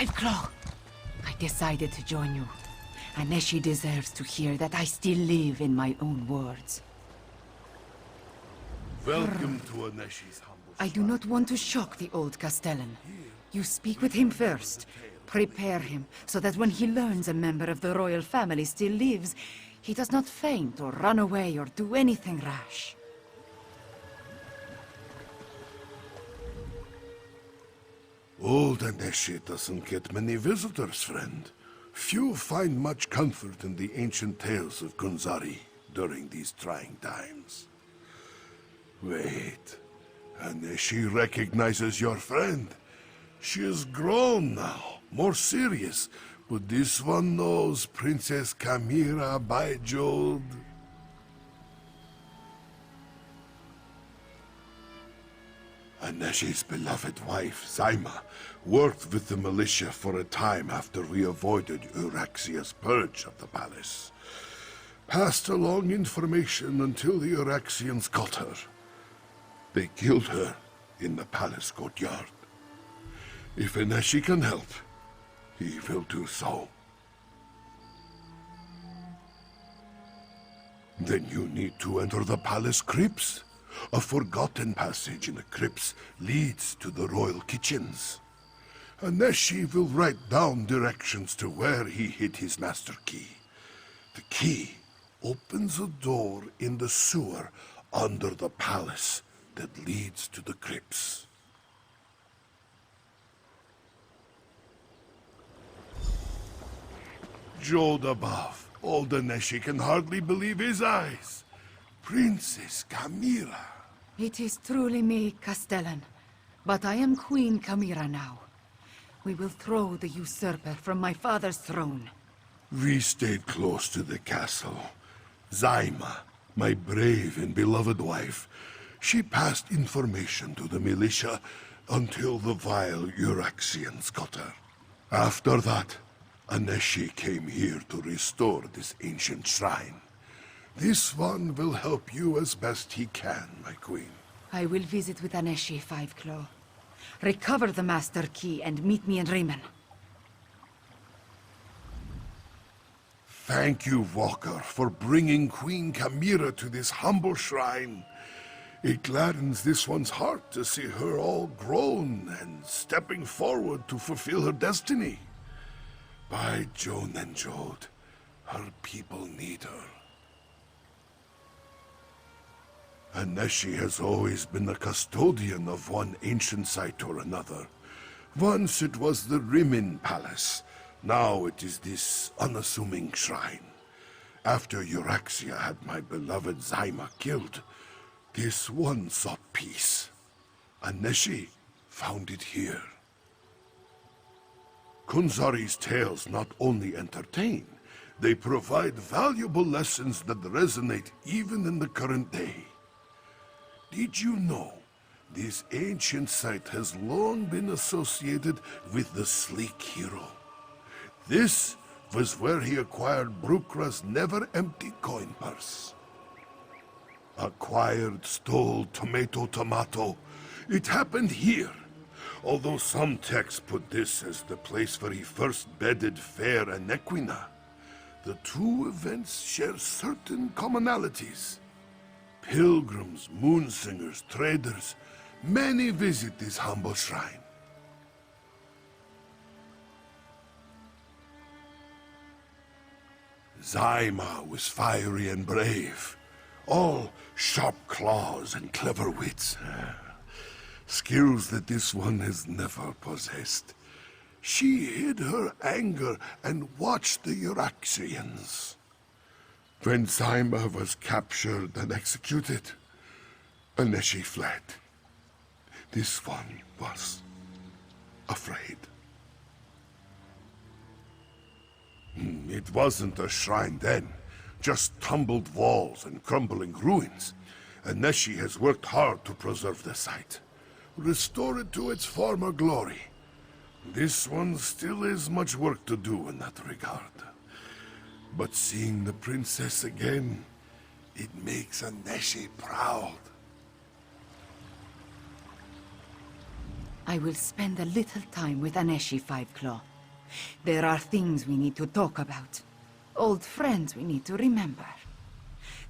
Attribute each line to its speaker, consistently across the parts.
Speaker 1: Five Claw, I decided to join you. Aneshi deserves to hear that I still live in my own words.
Speaker 2: Welcome to Aneshi's humble
Speaker 1: I do not want to shock the old Castellan. You speak with him first. Prepare him, so that when he learns a member of the royal family still lives, he does not faint or run away or do anything rash.
Speaker 2: Old Aneshi doesn't get many visitors, friend. Few find much comfort in the ancient tales of Kunzari during these trying times. Wait, Aneshi recognizes your friend. She is grown now, more serious, but this one knows Princess Kamira by Jode. Aneshi's beloved wife, Zaima, worked with the militia for a time after we avoided Euraxia's purge of the palace. Passed along information until the Euraxians caught her. They killed her in the palace courtyard. If Aneshi can help, he will do so. Then you need to enter the palace crypts. A forgotten passage in the crypts leads to the royal kitchens. Aneshi will write down directions to where he hid his master key. The key opens a door in the sewer under the palace that leads to the crypts. Jode above, old Aneshi can hardly believe his eyes. Princess Kamira.
Speaker 1: It is truly me, Castellan. But I am Queen Kamira now. We will throw the usurper from my father's throne.
Speaker 2: We stayed close to the castle. Zaima, my brave and beloved wife, she passed information to the militia until the vile Euraxians got her. After that, Aneshi came here to restore this ancient shrine. This one will help you as best he can, my queen.
Speaker 1: I will visit with Aneshi, Five Claw. Recover the master key and meet me in Riemann.
Speaker 2: Thank you, Walker, for bringing Queen Kamira to this humble shrine. It gladdens this one's heart to see her all grown and stepping forward to fulfill her destiny. By Joan and Jode, her people need her. Aneshi has always been a custodian of one ancient site or another. Once it was the Rimin Palace. Now it is this unassuming shrine. After Euraxia had my beloved Zaima killed, this one sought peace. Aneshi found it here. Kunzari's tales not only entertain, they provide valuable lessons that resonate even in the current day. Did you know this ancient site has long been associated with the sleek hero? This was where he acquired Brukra's never-empty coin purse. Acquired, stole, tomato. It happened here. Although some texts put this as the place where he first bedded Fair and Equina, the two events share certain commonalities. Pilgrims, moonsingers, traders, many visit this humble shrine. Zaima was fiery and brave, all sharp claws and clever wits. Skills that this one has never possessed. She hid her anger and watched the Euraxians. When Zaima was captured and executed, Aneshi fled. This one was afraid. It wasn't a shrine then, just tumbled walls and crumbling ruins. Aneshi has worked hard to preserve the site, restore it to its former glory. This one still is much work to do in that regard. But seeing the princess again, it makes Aneshi proud.
Speaker 1: I will spend a little time with Aneshi, Five Claw. There are things we need to talk about. Old friends we need to remember.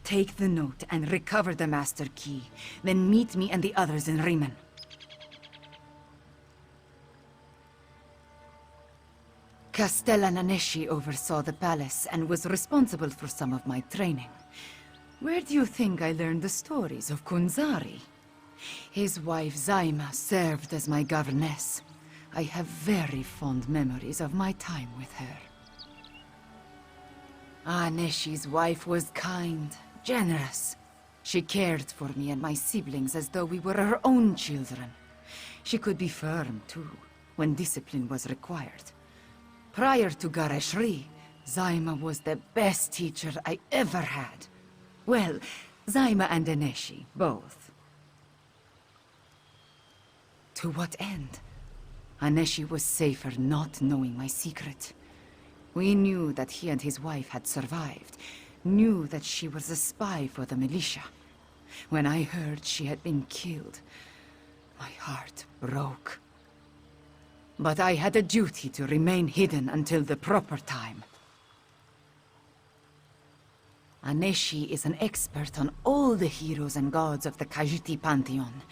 Speaker 1: Take the note and recover the Master Key. Then meet me and the others in Riemann. Castellan Aneshi oversaw the palace and was responsible for some of my training. Where do you think I learned the stories of Kunzari? His wife Zaima served as my governess. I have very fond memories of my time with her. Aneshi's wife was kind, generous. She cared for me and my siblings as though we were her own children. She could be firm, too, when discipline was required. Prior to Gareshri, Zaima was the best teacher I ever had. Well, Zaima and Aneshi, both. To what end? Aneshi was safer not knowing my secret. We knew that he and his wife had survived, knew that she was a spy for the militia. When I heard she had been killed, my heart broke. But I had a duty to remain hidden until the proper time. Aneshi is an expert on all the heroes and gods of the Khajiit pantheon.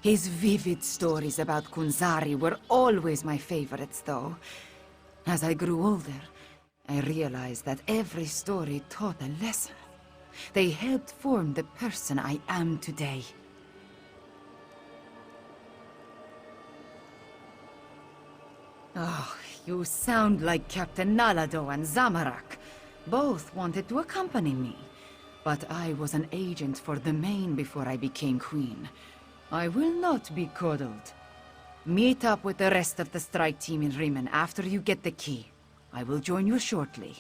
Speaker 1: His vivid stories about Kunzari were always my favorites, though. As I grew older, I realized that every story taught a lesson. They helped form the person I am today. Oh, you sound like Captain Nalado and Zamarak. Both wanted to accompany me. But I was an agent for the Main before I became queen. I will not be coddled. Meet up with the rest of the strike team in Riemann after you get the key. I will join you shortly.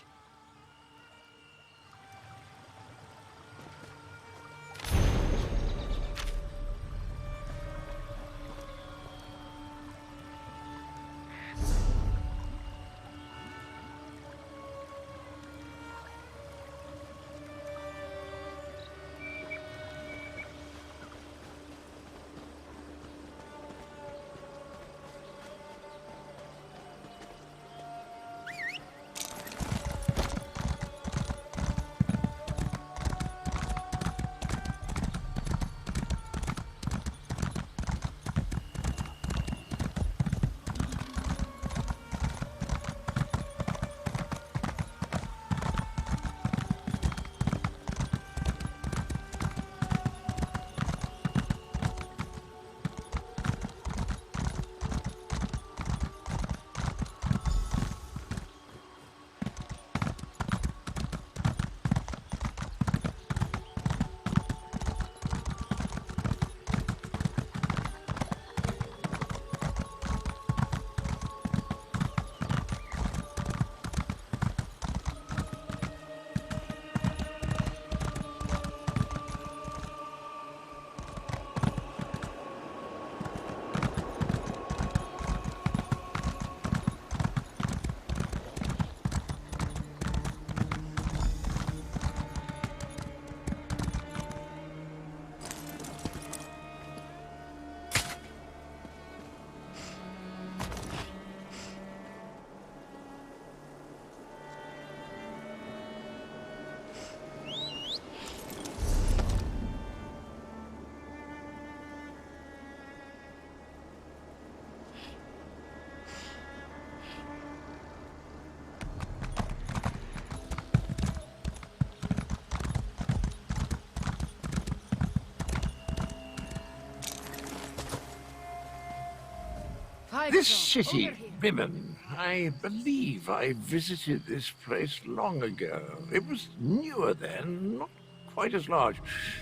Speaker 3: This city, Riemann, I believe I visited this place long ago. It was newer then, not quite as large,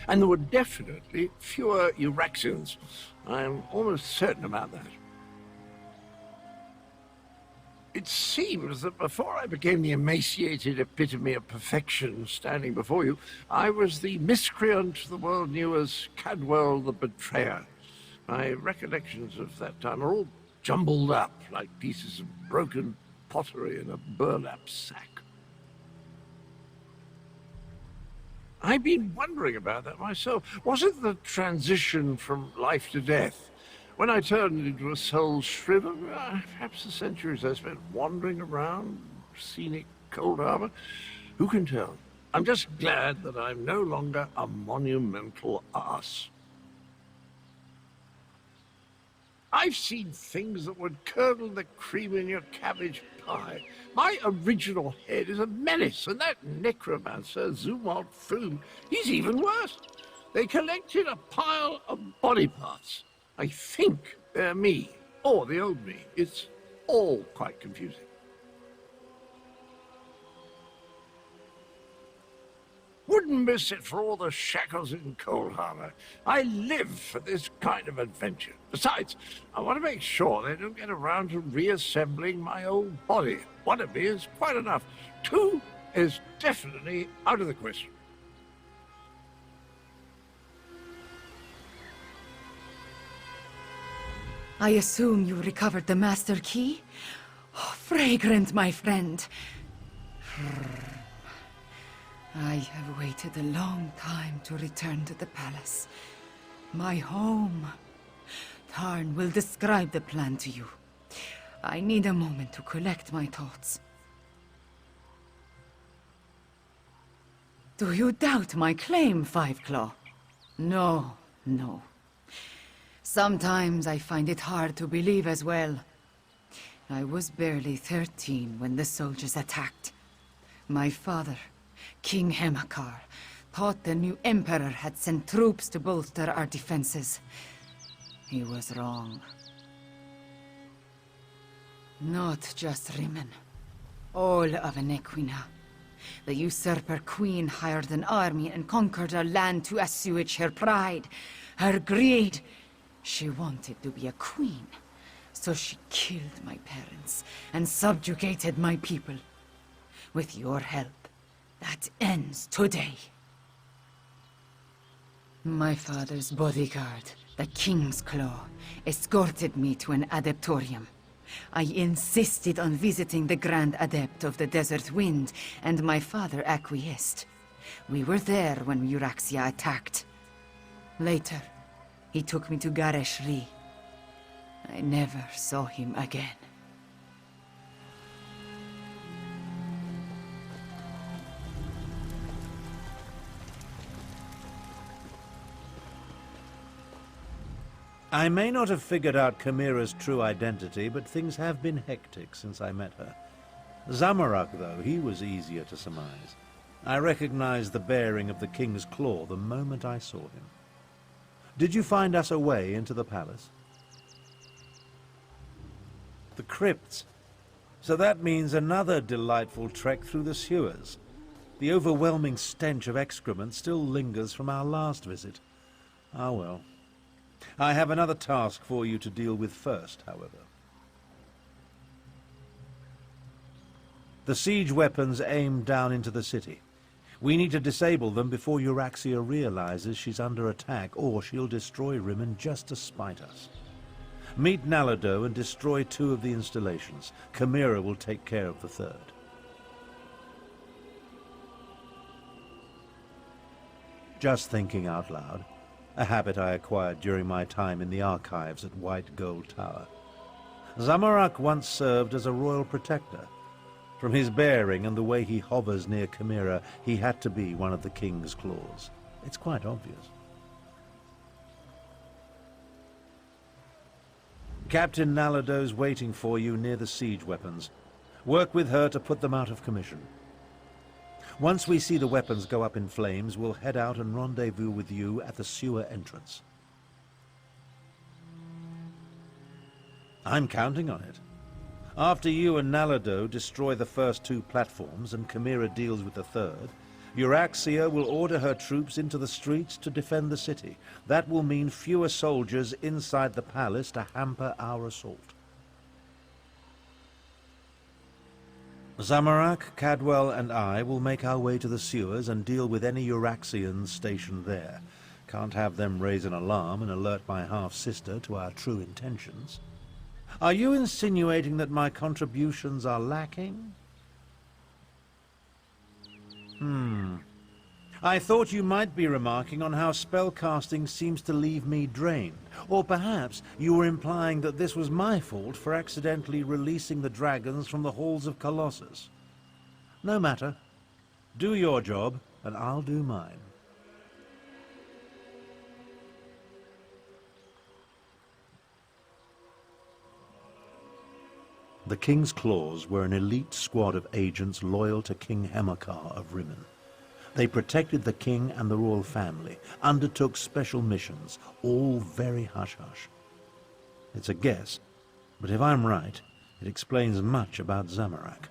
Speaker 3: and there were definitely fewer Uraxians. I'm almost certain about that. It seems that before I became the emaciated epitome of perfection standing before you, I was the miscreant the world knew as Cadwell the Betrayer. My recollections of that time are all jumbled up like pieces of broken pottery in a burlap sack. I've been wondering about that myself. Was it the transition from life to death, When I turned into a soul shriver, perhaps the centuries I spent wandering around scenic Cold Harbor, who can tell? I'm just glad that I'm no longer a monumental ass. I've seen things that would curdle the cream in your cabbage pie. My original head is a menace, and that necromancer, Zumwalt Foom, he's even worse. They collected a pile of body parts. I think they're me, or the old me. It's all quite confusing. Wouldn't miss it for all the shackles in Cold Harbor. I live for this kind of adventure. Besides, I want to make sure they don't get around to reassembling my old body. One of me is quite enough. Two is definitely out of the question.
Speaker 1: I assume you recovered the Master Key? Oh, fragrant, my friend. I have waited a long time to return to the palace. My home. Tarn will describe the plan to you. I need a moment to collect my thoughts. Do you doubt my claim, Fiveclaw? No, no. Sometimes I find it hard to believe as well. I was barely 13 when the soldiers attacked. My father, King Hemakar, thought the new Emperor had sent troops to bolster our defenses. He was wrong. Not just Rimmon. All of Nequina. The usurper queen hired an army and conquered our land to assuage her pride, her greed. She wanted to be a queen, so she killed my parents and subjugated my people. With your help, that ends today. My father's bodyguard, the King's Claw, escorted me to an adeptorium. I insisted on visiting the Grand Adept of the Desert Wind, and my father acquiesced. We were there when Euraxia attacked. Later, he took me to Gareshri. I never saw him again.
Speaker 4: I may not have figured out Chimera's true identity, but things have been hectic since I met her. Zamorak, though, he was easier to surmise. I recognized the bearing of the King's Claw the moment I saw him. Did you find us a way into the palace? The crypts. So that means another delightful trek through the sewers. The overwhelming stench of excrement still lingers from our last visit. Ah well. I have another task for you to deal with first, however. The siege weapons aim down into the city. We need to disable them before Euraxia realizes she's under attack, or she'll destroy Rimmon just to spite us. Meet Nalado and destroy 2 of the installations. Chimera will take care of the 3rd. Just thinking out loud. A habit I acquired during my time in the archives at White Gold Tower. Zamorak once served as a royal protector. From his bearing and the way he hovers near Chimera, he had to be one of the King's Claws. It's quite obvious. Captain Nalado's waiting for you near the siege weapons. Work with her to put them out of commission. Once we see the weapons go up in flames, we'll head out and rendezvous with you at the sewer entrance. I'm counting on it. After you and Nalado destroy the first 2 platforms and Chimera deals with the 3rd, Euraxia will order her troops into the streets to defend the city. That will mean fewer soldiers inside the palace to hamper our assault. Zamorak, Cadwell, and I will make our way to the sewers and deal with any Euraxians stationed there. Can't have them raise an alarm and alert my half-sister to our true intentions. Are you insinuating that my contributions are lacking? I thought you might be remarking on how spellcasting seems to leave me drained. Or perhaps you were implying that this was my fault for accidentally releasing the dragons from the halls of Colossus. No matter. Do your job, and I'll do mine. The King's Claws were an elite squad of agents loyal to King Hamilcar of Rimmon. They protected the king and the royal family, undertook special missions, all very hush-hush. It's a guess, but if I'm right, it explains much about Zamorak.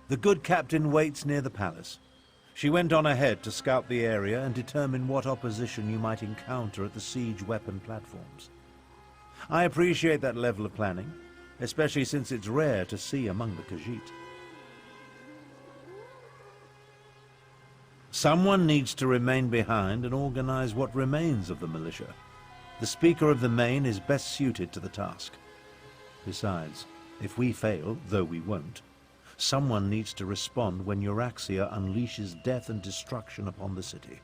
Speaker 4: The good captain waits near the palace. She went on ahead to scout the area and determine what opposition you might encounter at the siege weapon platforms. I appreciate that level of planning, especially since it's rare to see among the Khajiit. Someone needs to remain behind and organize what remains of the militia. The Speaker of the Main is best suited to the task. Besides, if we fail, though we won't, someone needs to respond when Euraxia unleashes death and destruction upon the city.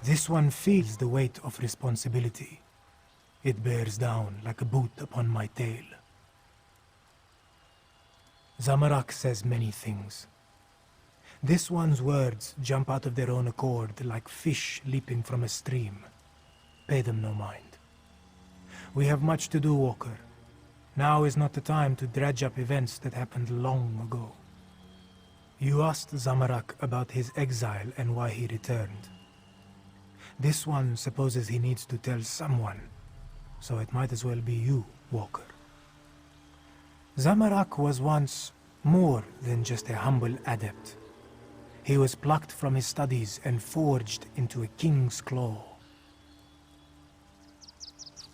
Speaker 5: This one feels the weight of responsibility. It bears down like a boot upon my tail. Zamorak says many things. This one's words jump out of their own accord like fish leaping from a stream. Pay them no mind. We have much to do, Walker. Now is not the time to dredge up events that happened long ago. You asked Zamorak about his exile and why he returned. This one supposes he needs to tell someone, so it might as well be you, Walker. Zamorak was once more than just a humble adept. He was plucked from his studies and forged into a king's claw.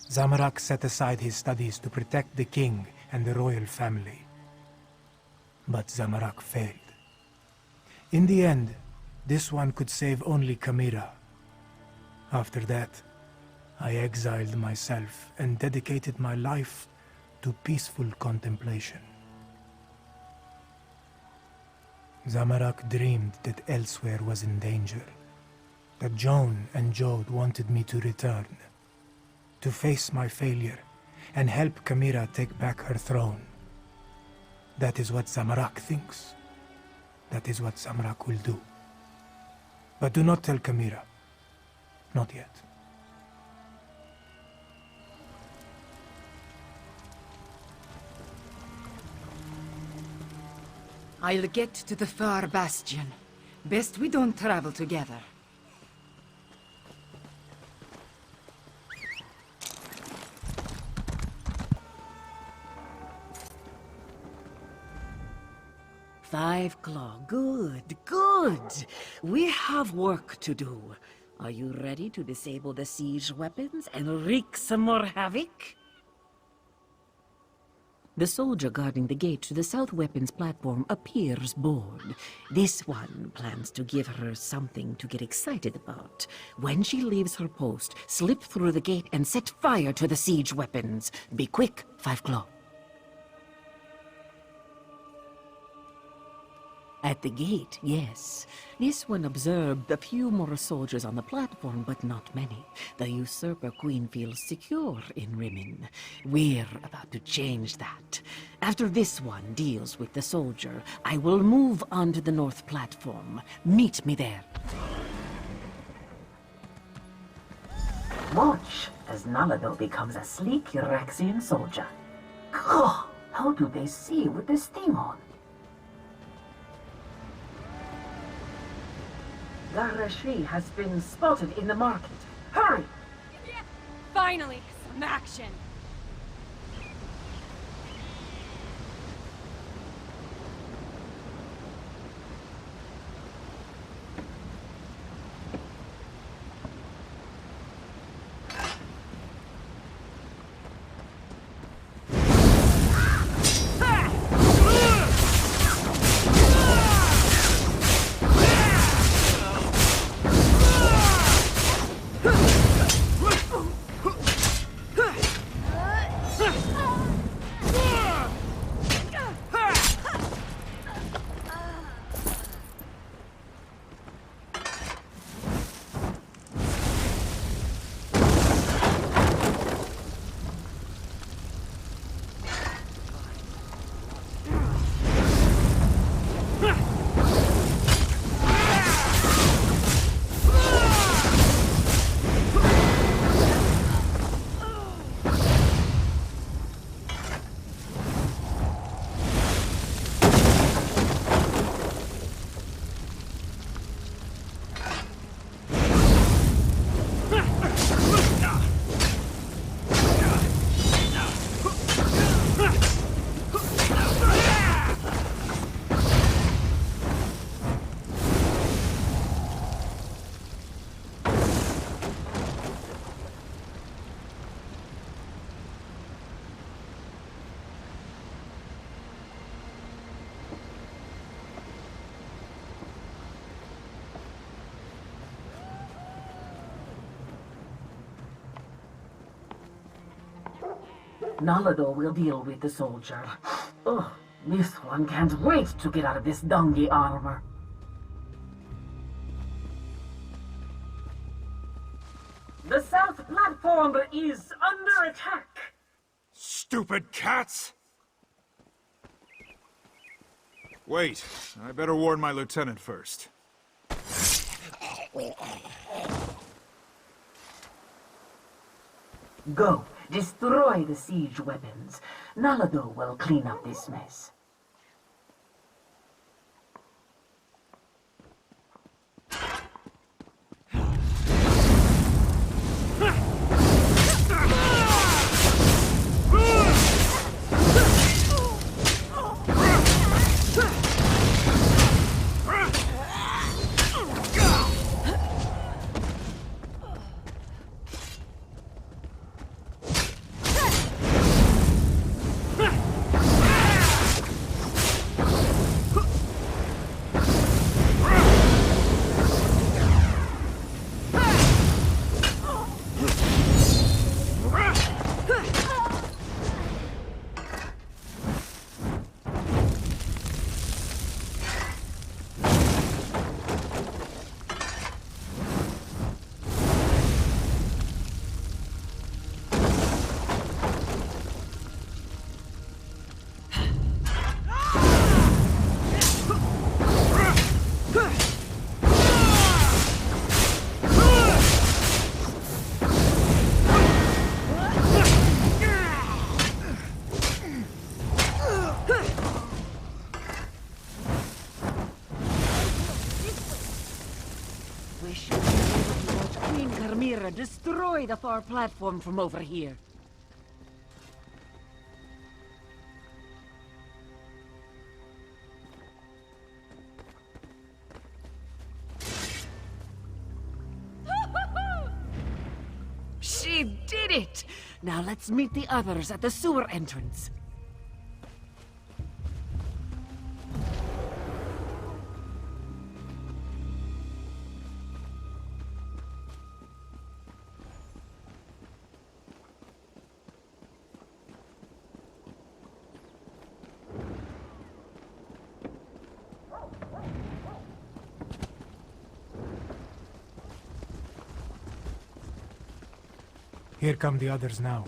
Speaker 5: Zamorak set aside his studies to protect the king and the royal family. But Zamorak failed. In the end, this one could save only Chimera. After that, I exiled myself and dedicated my life to peaceful contemplation. Zamorak dreamed that Elsweyer was in danger, that Joan and Jode wanted me to return, to face my failure and help Chimera take back her throne. That is what Zamorak thinks. That is what Zamorak will do. But do not tell Chimera. Not yet.
Speaker 1: I'll get to the far bastion. Best we don't travel together. Five Claw. Good, good. We have work to do. Are you ready to disable the siege weapons and wreak some more havoc? The soldier guarding the gate to the south weapons platform appears bored. This one plans to give her something to get excited about. When she leaves her post, slip through the gate and set fire to the siege weapons. Be quick, Five Claw. At the gate, yes. This one observed a few more soldiers on the platform, but not many. The usurper queen feels secure in Rimmon. We're about to change that. After this one deals with the soldier, I will move on to the north platform. Meet me there.
Speaker 6: watch as Nalado becomes a sleek Erexian soldier. Gah! How do they see with this thing on? Garashi has been spotted in the market. Hurry!
Speaker 7: Finally, some action.
Speaker 6: Nalado will deal with the soldier. Oh, this one can't wait to get out of this dungy armor. The south platform is under attack.
Speaker 8: Stupid cats! Wait, I better warn my lieutenant first.
Speaker 6: Go, destroy the siege weapons. Nalado will clean up this mess.
Speaker 1: Wish you were able to watch Queen Carmira destroy the far platform from over here. She did it! Now let's meet the others at the sewer entrance.
Speaker 5: Here come the others now.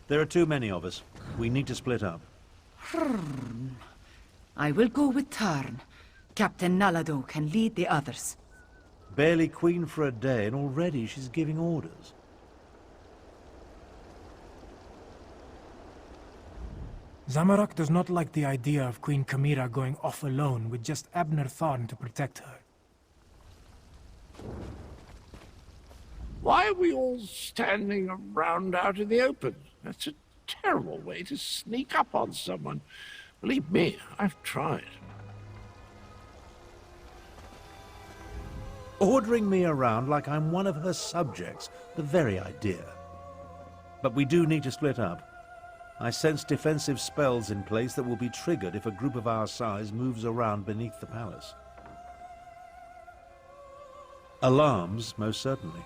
Speaker 4: There are too many of us. We need to split up.
Speaker 1: I will go with Tarn. Captain Nalado can lead the others.
Speaker 4: Barely queen for a day, and already she's giving orders.
Speaker 5: Zamorak does not like the idea of Queen Chimera going off alone with just Abner Tharn to protect her.
Speaker 3: Why are we all standing around out in the open? That's a terrible way to sneak up on someone. Believe me, I've tried.
Speaker 4: Ordering me around like I'm one of her subjects, the very idea. But we do need to split up. I sense defensive spells in place that will be triggered if a group of our size moves around beneath the palace. Alarms, most certainly.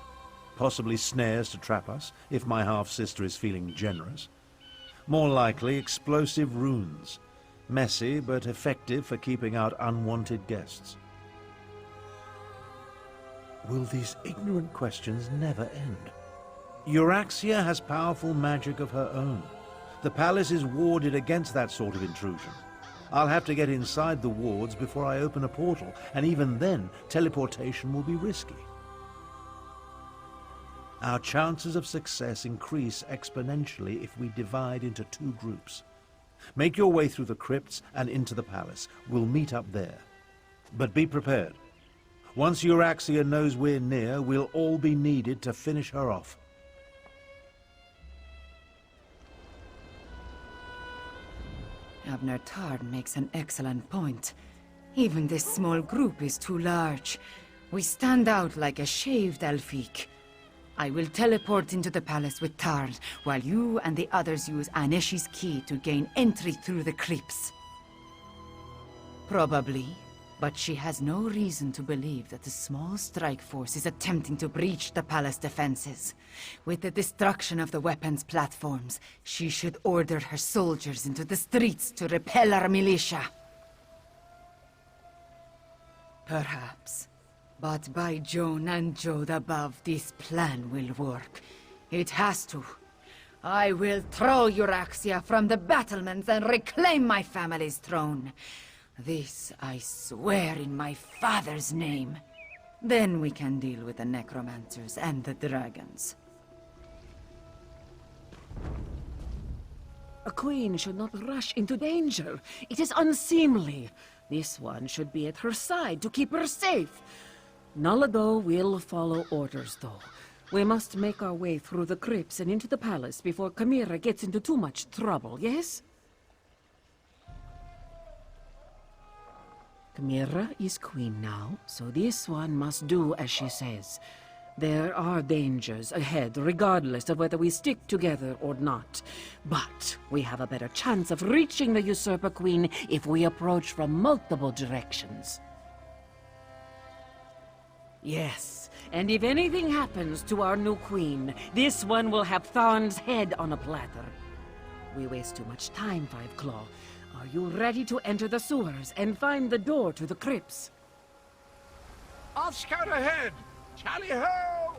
Speaker 4: Possibly snares to trap us, if my half-sister is feeling generous. More likely, explosive runes. Messy, but effective for keeping out unwanted guests. Will these ignorant questions never end? Euraxia has powerful magic of her own. The palace is warded against that sort of intrusion. I'll have to get inside the wards before I open a portal, and even then, teleportation will be risky. Our chances of success increase exponentially if we divide into 2 groups. Make your way through the crypts and into the palace. We'll meet up there. But be prepared. Once Euraxia knows we're near, we'll all be needed to finish her off.
Speaker 1: Abner Tharn makes an excellent point. Even this small group is too large. We stand out like a shaved Elfique. I will teleport into the palace with Tharn, while you and the others use Aneshi's key to gain entry through the crypts. Probably, but she has no reason to believe that the small strike force is attempting to breach the palace defenses. With the destruction of the weapons platforms, she should order her soldiers into the streets to repel our militia. Perhaps. But by Joan and Jode above, this plan will work. It has to. I will throw Euraxia from the battlements and reclaim my family's throne. This I swear in my father's name. Then we can deal with the necromancers and the dragons.
Speaker 9: A queen should not rush into danger. It is unseemly. This one should be at her side to keep her safe. Nalado will follow orders, though. We must make our way through the crypts and into the palace before Chimera gets into too much trouble, yes? Chimera is queen now, so this one must do as she says. There are dangers ahead, regardless of whether we stick together or not. But we have a better chance of reaching the usurper queen if we approach from multiple directions. Yes, and if anything happens to our new queen, this one will have Tharn's head on a platter. We waste too much time, Five Claw. Are you ready to enter the sewers and find the door to the crypts?
Speaker 3: I'll scout ahead. Tally-ho!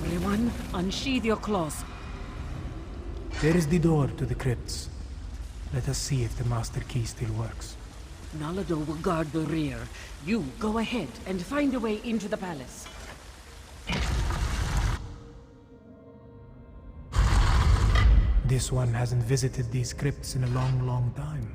Speaker 9: Everyone, unsheathe your claws.
Speaker 5: There is the door to the crypts. Let us see if the master key still works.
Speaker 9: Nalado will guard the rear. You go ahead and find a way into the palace.
Speaker 5: This one hasn't visited these crypts in a long, long time.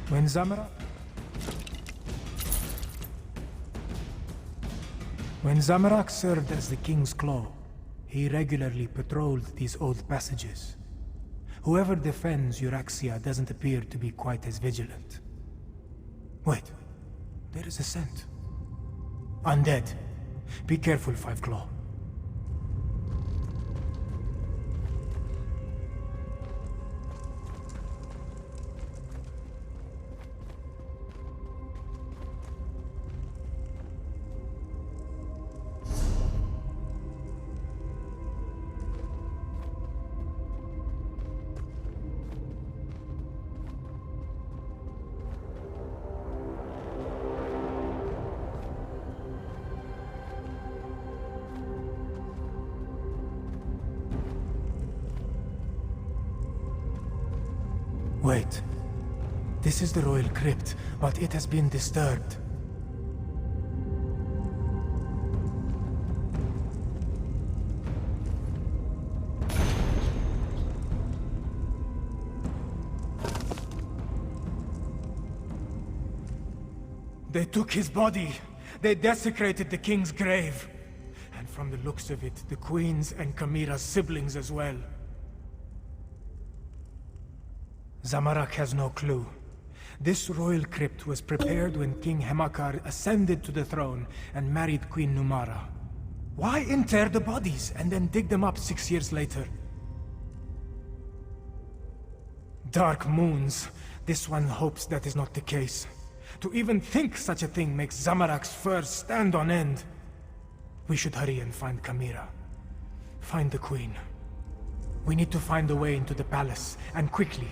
Speaker 5: When Zamarak... When Zamarak served as the King's Claw, he regularly patrolled these old passages. Whoever defends Euraxia doesn't appear to be quite as vigilant. Wait, there is a scent. Undead. Be careful, Five Claw. Wait. This is the royal crypt, but it has been disturbed. They took his body. They desecrated the king's grave. And from the looks of it, the queen's and Kamira's siblings as well. Zamarak has no clue. This royal crypt was prepared when King Hemakar ascended to the throne and married Queen Numara. Why inter the bodies and then dig them up 6 years later? Dark moons. This one hopes that is not the case. To even think such a thing makes Zamarak's fur stand on end. We should hurry and find Kamira. Find the queen. We need to find a way into the palace, and quickly.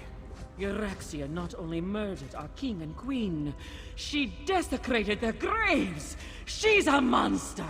Speaker 9: Euraxia not only murdered our king and queen, she desecrated their graves! She's a monster!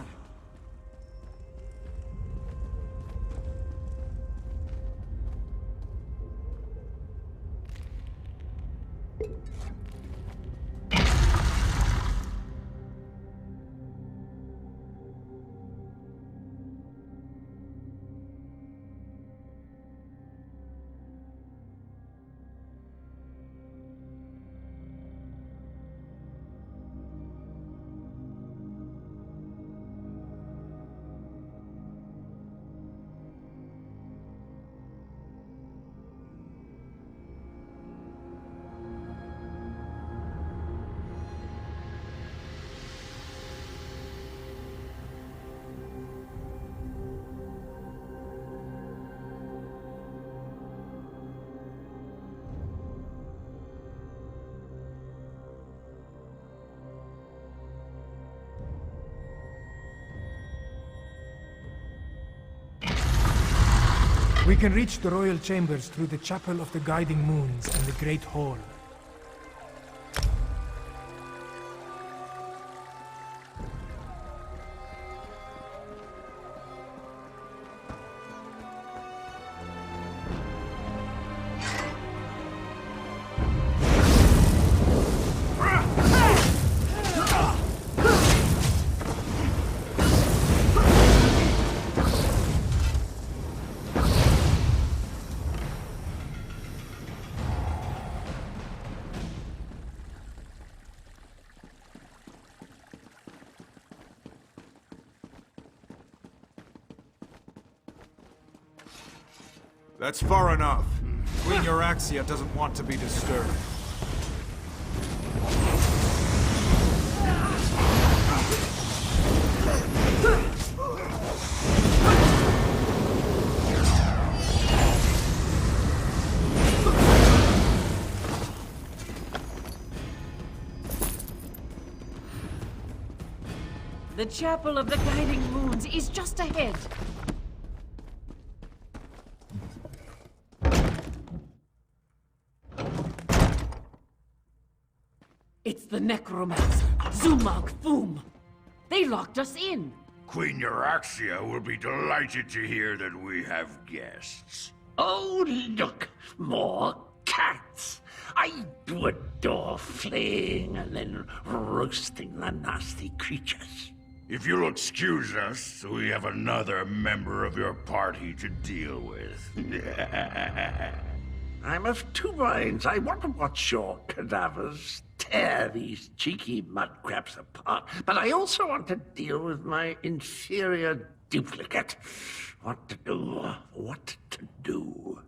Speaker 5: We can reach the royal chambers through the Chapel of the Guiding Moons and the Great Hall.
Speaker 8: That's far enough. Queen Euraxia doesn't want to be disturbed.
Speaker 9: The Chapel of the Guiding Moons is just ahead. It's the necromancer, Zumag Foom. They locked us in.
Speaker 10: Queen Euraxia will be delighted to hear that we have guests.
Speaker 3: Oh, look, more cats. I do adore flaying and then roasting the nasty creatures.
Speaker 10: If you'll excuse us, we have another member of your party to deal with.
Speaker 3: I'm of two minds. I want to watch your cadavers tear these cheeky mudcrabs apart, but I also want to deal with my inferior duplicate. What to do? What to do?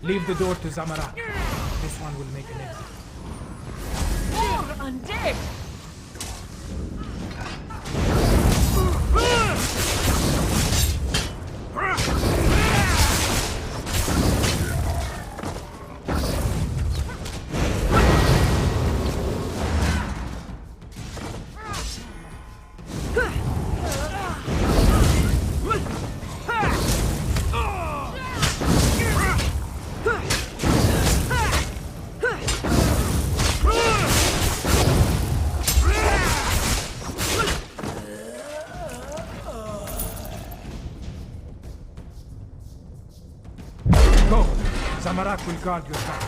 Speaker 5: Leave the door to Zamarak. This one will make an exit.
Speaker 7: More undead!
Speaker 5: Go! Zamarak will guard your back.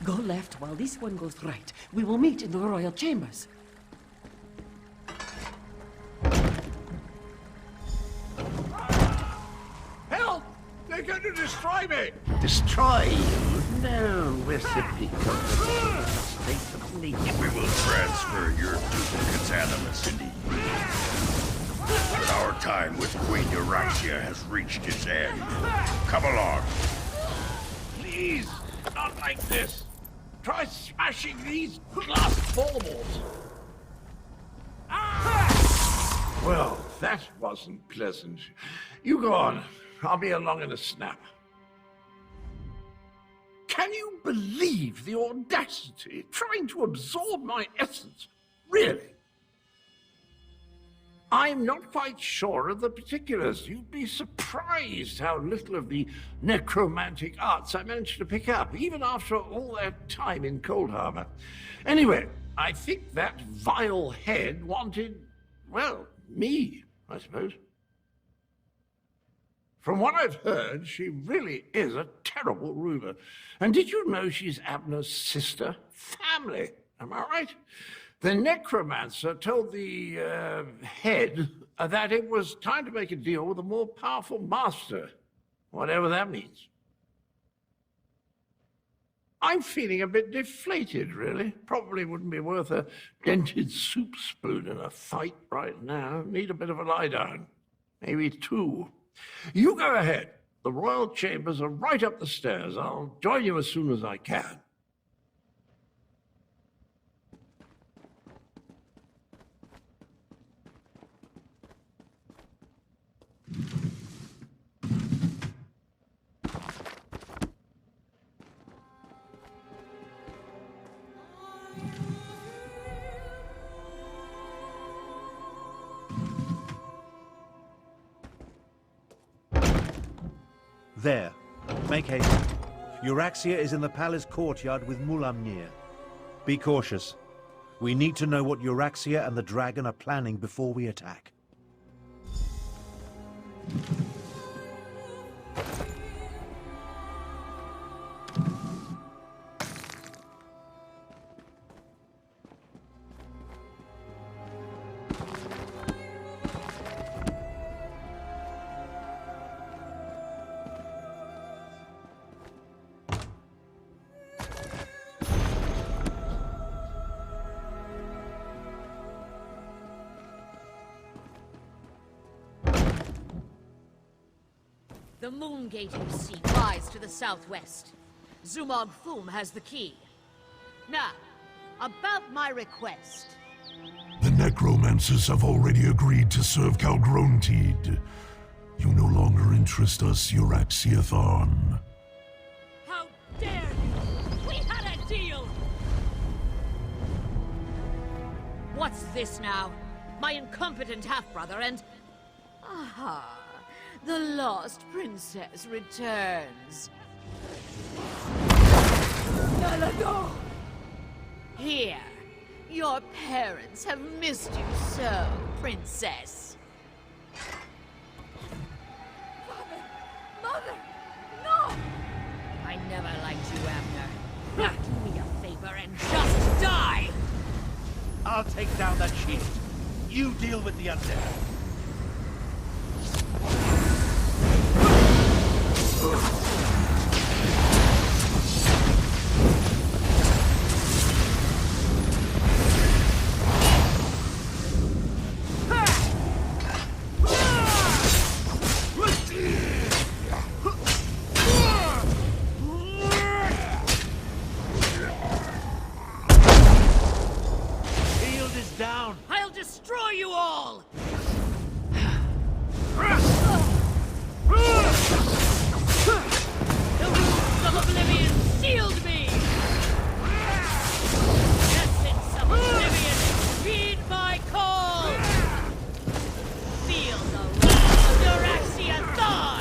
Speaker 9: Go left while this one goes right. We will meet in the royal chambers.
Speaker 3: Help! They're going to destroy me! Destroy you? No, we're simply cultivating a state of nature.
Speaker 10: We will transfer your duplicate's animus into you. But our time with Queen Euraxia has reached its end. Come along.
Speaker 3: Please, not like this. Try smashing these glass baubles. Well, that wasn't pleasant. You go on. I'll be along in a snap. Can you believe the audacity trying to absorb my essence? Really? I'm not quite sure of the particulars. You'd be surprised how little of the necromantic arts I managed to pick up, even after all that time in Cold Harbor. Anyway, I think that vile head wanted, well, me, I suppose. From what I've heard, she really is a terrible ruler. And did you know she's Abner's sister? Family, am I right? The necromancer told the head that it was time to make a deal with a more powerful master, whatever that means. I'm feeling a bit deflated, really. Probably wouldn't be worth a dented soup spoon in a fight right now. Need a bit of a lie down. Maybe two. You go ahead. The royal chambers are right up the stairs. I'll join you as soon as I can.
Speaker 4: There. Make haste. Euraxia is in the palace courtyard with Mulamnir. Be cautious. We need to know what Euraxia and the dragon are planning before we attack.
Speaker 11: The moon gate you see lies to the southwest. Zumog Thum has the key. Now, about my request.
Speaker 2: The necromancers have already agreed to serve Calgrontid. You no longer interest us, Euraxia Tharn.
Speaker 11: How dare you! We had a deal! What's this now? My incompetent half-brother and... Aha! The lost princess returns. Nalago! Here. Your parents have missed you so, princess. Father! Mother! No!
Speaker 4: I'll take down that shield. You deal with the undead. Shield is down.
Speaker 11: I'll destroy you all! The wounds of oblivion sealed me! Essence of oblivion, heed my call! Feel the wrath of Euraxia Thon!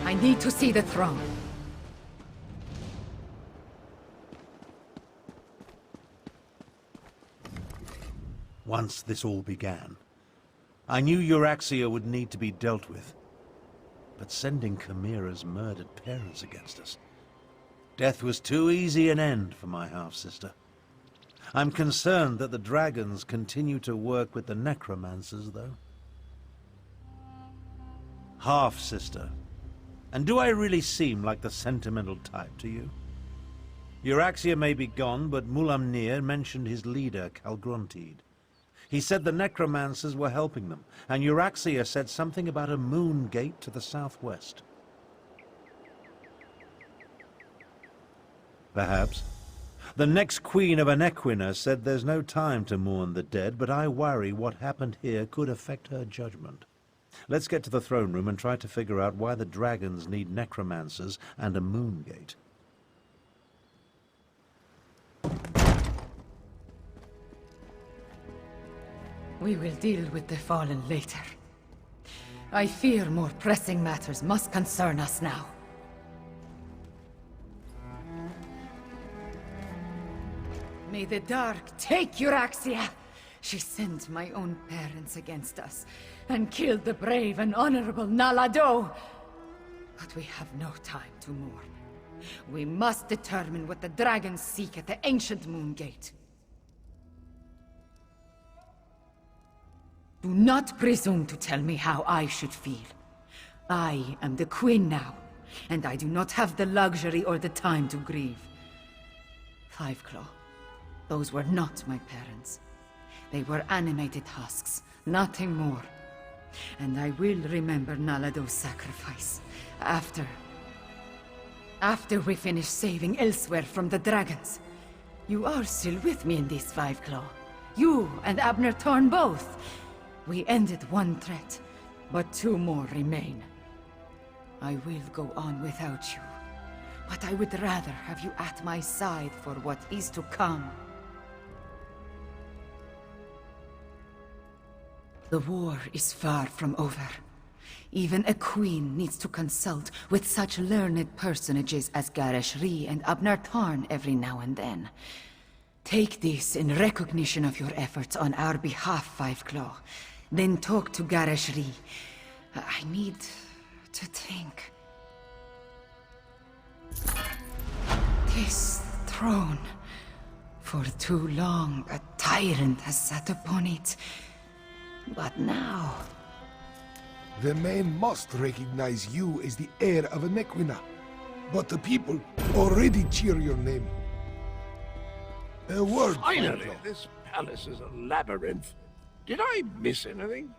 Speaker 1: I need to see the throne.
Speaker 4: Once this all began, I knew Euraxia would need to be dealt with. But sending Chimera's murdered parents against us, death was too easy an end for my half-sister. I'm concerned that the dragons continue to work with the necromancers, though. Half-sister. And do I really seem like the sentimental type to you? Euraxia may be gone, but Mulamnir mentioned his leader, Calgruntid. He said the necromancers were helping them, and Euraxia said something about a moon gate to the southwest. Perhaps. The next queen of Anequina said there's no time to mourn the dead, but I worry what happened here could affect her judgment. Let's get to the throne room and try to figure out why the dragons need necromancers and a moon gate.
Speaker 1: We will deal with the fallen later. I fear more pressing matters must concern us now. May the dark take Euraxia! She sent my own parents against us, and killed the brave and honorable Nalado! But we have no time to mourn. We must determine what the dragons seek at the ancient moon gate. Do not presume to tell me how I should feel. I am the queen now, and I do not have the luxury or the time to grieve. Fiveclaw, those were not my parents. They were animated husks, nothing more. And I will remember Nalado's sacrifice, after we finish saving Elsweyer from the dragons. You are still with me in this, Fiveclaw. You and Abner Thorn both. We ended one threat, but two more remain. I will go on without you, but I would rather have you at my side for what is to come. The war is far from over. Even a queen needs to consult with such learned personages as Garresh Ree and Abnar Tarn every now and then. Take this in recognition of your efforts on our behalf, Fiveclaw. Then talk to Garresh Ree. I need to think. This throne. For too long, a tyrant has sat upon it. But now...
Speaker 12: The man must recognize you as the heir of a Nequina. But the people already cheer your name. A word,
Speaker 3: Finally,
Speaker 12: Fiveclaw.
Speaker 3: this palace is a labyrinth. Did I miss anything?